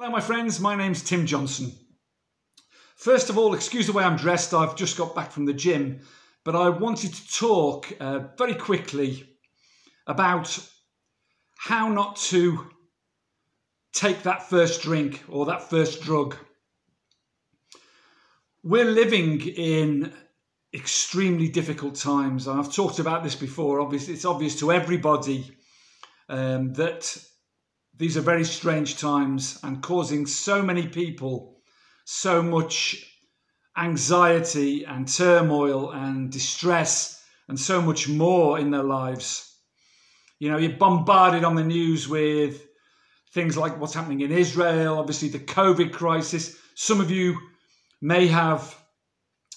Hello my friends, my name's Tim Johnson. First of all, excuse the way I'm dressed, I've just got back from the gym, but I wanted to talk very quickly about how not to take that first drink or that first drug. We're living in extremely difficult times, and I've talked about this before. Obviously, it's obvious to everybody that these are very strange times and causing so many people so much anxiety and turmoil and distress and so much more in their lives. You know, you're bombarded on the news with things like what's happening in Israel, obviously the COVID crisis. Some of you may have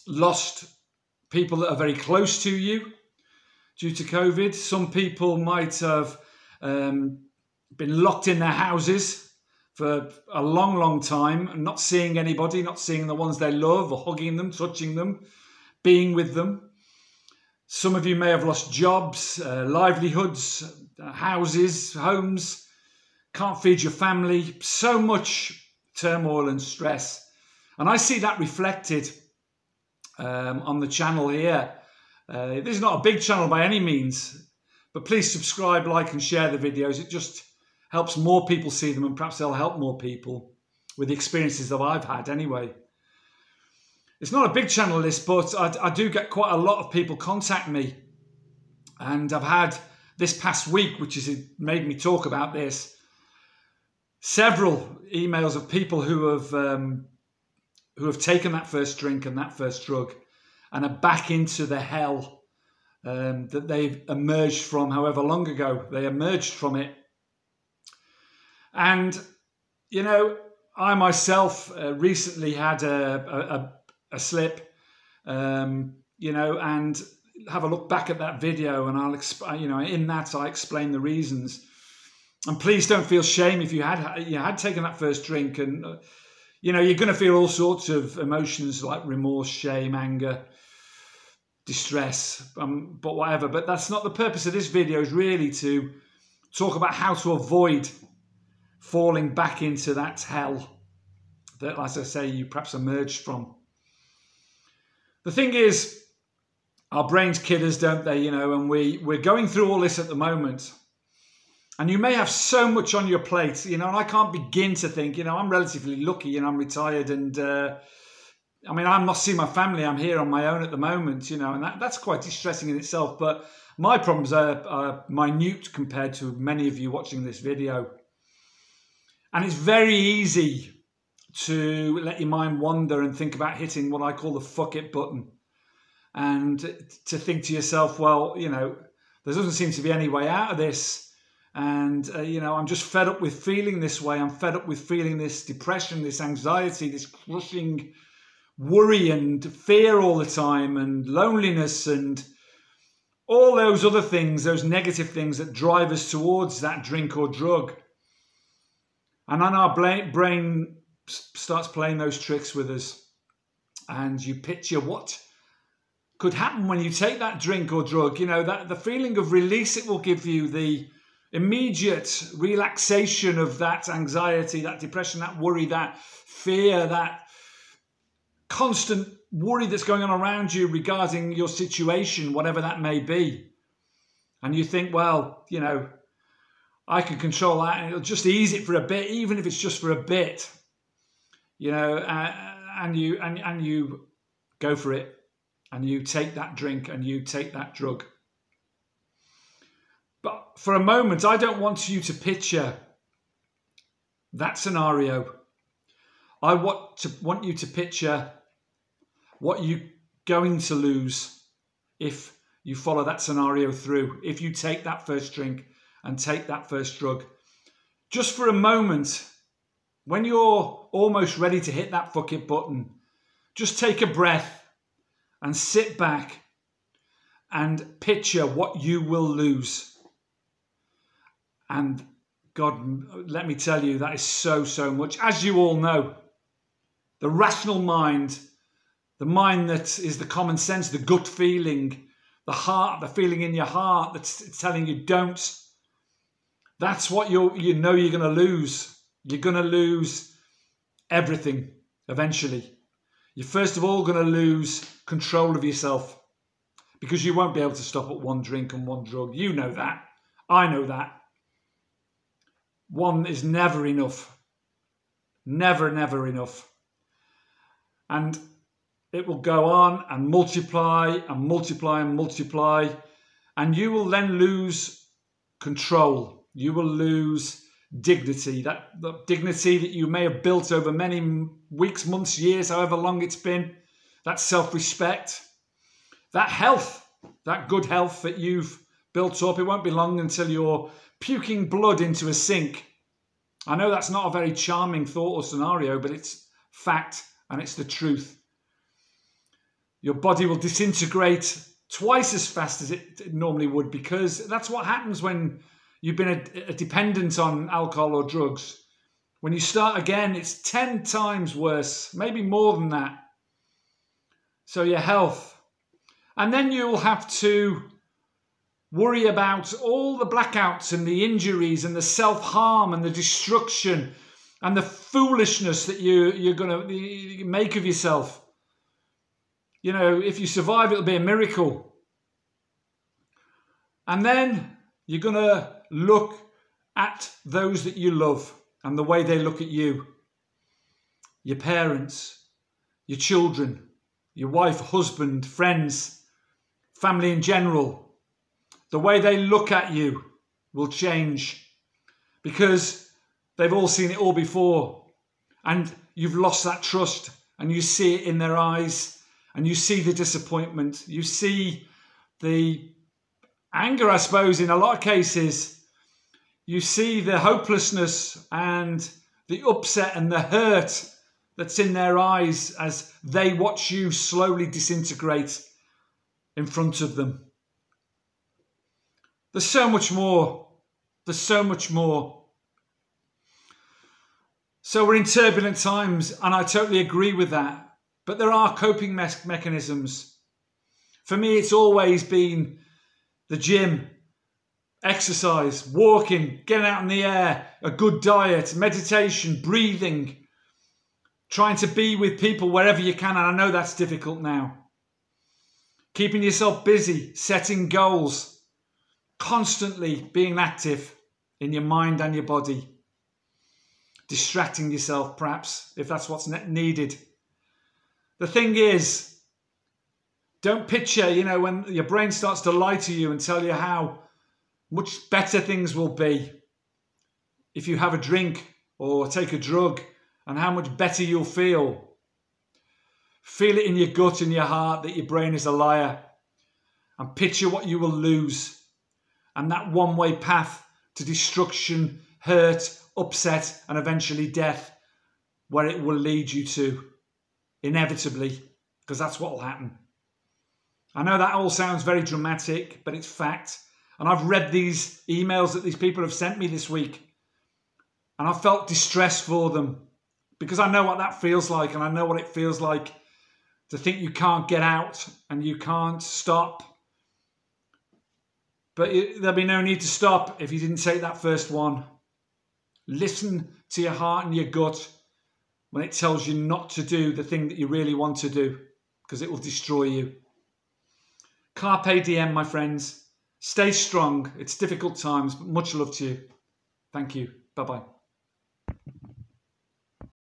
lost people that are very close to you due to COVID. Some people might have been locked in their houses for a long, long time and not seeing anybody, not seeing the ones they love or hugging them, touching them, being with them. Some of you may have lost jobs, livelihoods, houses, homes, can't feed your family, so much turmoil and stress. And I see that reflected on the channel here. This is not a big channel by any means, but please subscribe, like and share the videos. It just helps more people see them, and perhaps they'll help more people with the experiences that I've had anyway. It's not a big channel this, but I do get quite a lot of people contact me. And I've had this past week, which has made me talk about this, several emails of people who have taken that first drink and that first drug and are back into the hell that they've emerged from however long ago they emerged from it. And, you know, I myself recently had a slip, you know, and have a look back at that video, and in that I explain the reasons. And please don't feel shame if you had taken that first drink, and you know, you're going to feel all sorts of emotions like remorse, shame, anger, distress, but whatever. But that's not the purpose of this video. Is really to talk about how to avoid falling back into that hell that, as I say, you perhaps emerged from. The thing is, our brains kid us, don't they? You know, and we're going through all this at the moment. And you may have so much on your plate, you know, and I can't begin to think, you know, I'm relatively lucky, you know, I'm retired, and I mean, I'm not seeing my family, I'm here on my own at the moment, you know, and that's quite distressing in itself. But my problems are minute compared to many of you watching this video. And it's very easy to let your mind wander and think about hitting what I call the fuck it button. And to think to yourself, well, you know, there doesn't seem to be any way out of this. And, you know, I'm just fed up with feeling this way. I'm fed up with feeling this depression, this anxiety, this crushing worry and fear all the time, and loneliness and all those other things, those negative things that drive us towards that drink or drug. And then our brain starts playing those tricks with us. And you picture what could happen when you take that drink or drug. You know, that the feeling of release it will give you, the immediate relaxation of that anxiety, that depression, that worry, that fear, that constant worry that's going on around you regarding your situation, whatever that may be. And you think, well, you know, I can control that, and it'll just ease it for a bit, even if it's just for a bit, you know, and you go for it, and you take that drink and you take that drug. But for a moment, I don't want you to picture that scenario. I want you to picture what you're going to lose if you follow that scenario through, if you take that first drink and take that first drug. Just for a moment, when you're almost ready to hit that fuck it button, just take a breath and sit back and picture what you will lose. And God, let me tell you, that is so, so much. As you all know, the rational mind, the mind that is the common sense, the gut feeling, the heart, the feeling in your heart that's telling you don't. That's what you know you're going to lose. You're going to lose everything eventually. You're first of all going to lose control of yourself because you won't be able to stop at one drink and one drug. You know that. I know that. One is never enough. Never, never enough. And it will go on and multiply and multiply and multiply. And you will then lose control. You will lose dignity. The dignity that you may have built over many weeks, months, years, however long it's been. That self-respect. That health. That good health that you've built up. It won't be long until you're puking blood into a sink. I know that's not a very charming thought or scenario, but it's fact and it's the truth. Your body will disintegrate twice as fast as it normally would, because that's what happens when you've been a dependent on alcohol or drugs. When you start again, it's 10 times worse, maybe more than that. So your health. And then you'll have to worry about all the blackouts and the injuries and the self-harm and the destruction and the foolishness that you're going to make of yourself. You know, if you survive, it'll be a miracle. And then you're going to look at those that you love and the way they look at you. Your parents, your children, your wife, husband, friends, family in general. The way they look at you will change because they've all seen it all before. And you've lost that trust and you see it in their eyes. And you see the disappointment, you see the anger, I suppose, in a lot of cases. You see the hopelessness and the upset and the hurt that's in their eyes as they watch you slowly disintegrate in front of them. There's so much more. There's so much more. So we're in turbulent times, and I totally agree with that. But there are coping mechanisms. For me, it's always been the gym, exercise, walking, getting out in the air, a good diet, meditation, breathing, trying to be with people wherever you can. And I know that's difficult now. Keeping yourself busy, setting goals, constantly being active in your mind and your body. Distracting yourself, perhaps, if that's what's needed. The thing is, don't picture, you know, when your brain starts to lie to you and tell you how much better things will be if you have a drink or take a drug and how much better you'll feel. Feel it in your gut and your heart that your brain is a liar and picture what you will lose and that one-way path to destruction, hurt, upset and eventually death, where it will lead you to. Inevitably, because that's what will happen. I know that all sounds very dramatic, but it's fact. And I've read these emails that these people have sent me this week. And I felt distressed for them because I know what that feels like. And I know what it feels like to think you can't get out and you can't stop. But there'll be no need to stop if you didn't take that first one. Listen to your heart and your gut when it tells you not to do the thing that you really want to do, because it will destroy you. Carpe Diem, my friends. Stay strong. It's difficult times, but much love to you. Thank you. Bye-bye.